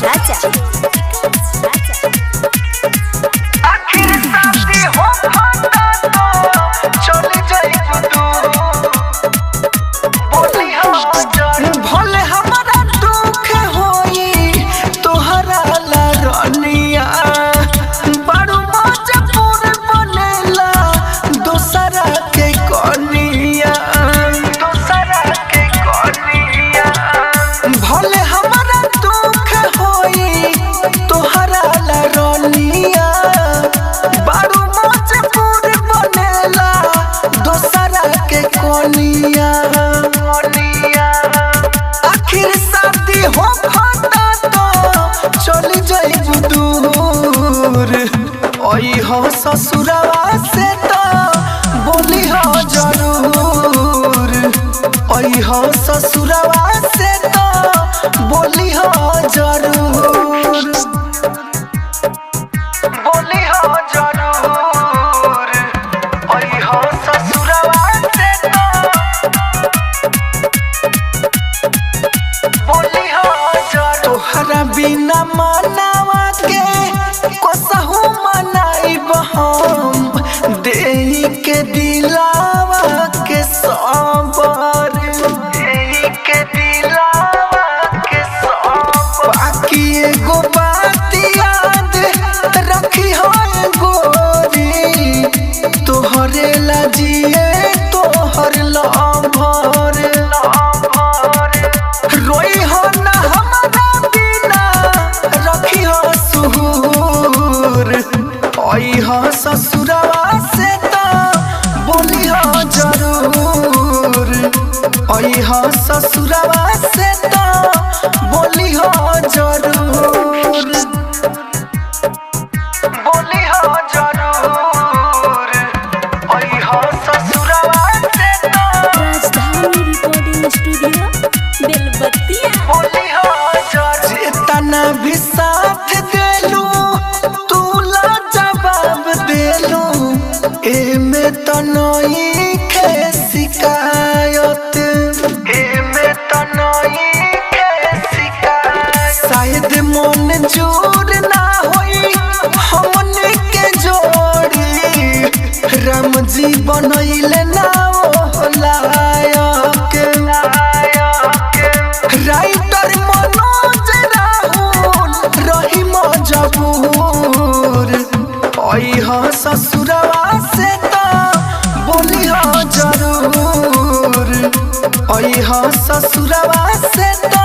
राजा आखिर शादी हो खाता तो चले जाइब तू बोली हाजर भले हमारा दुख होई तोहरा ला रनिया बड़ू मजबूर बनेला दोसरा के कनिया भले हमारा दुख होई तोहरा ला रनिया बड़ू मजबूर बनेला दोसरा के कनिया आखिर शादी हो खाता तो चली जाइब दूर ओई हो ससुरवा से तो बोली हो जरूर ओई हो ससुरवा से तो बोली हो जरूर बोली हो जरूर ओई हो ससुरवा से तो बोली हो जरूर तोहरा बिना मनावा के कसहु मनाइब हम देई के दिलावा के सबर देई के दिलावा के सबर बाकी एगो बात याद रखी हो गोरी तोहरे ला जिए तोहर लभर रोई हो ना हमारा बिना रखी हो सुहूर ओई हो ससुरवा से तो बोली हो जरूर ओई हो ससुरवा से तो बोली हो जरूर बोली हो जरूर ओई हो ससुरवा से तो राजधानी रिकॉर्डिंग स्टूडियो बेलबत्तिया बोली हो जरूर जितना भी साथ देलू तू ला जवाब देलू एमे तो नई के शिकायत एमे तो नई के शिकायत शायद मन जोर ना होई हमने के जोड़ी राम जी बनैले ना ओ लायक राइटर मनोज राहुल रही मजबूर ओई हो ससुरवा से तो बोली हो जरूर ओई हो ससुरवा से तो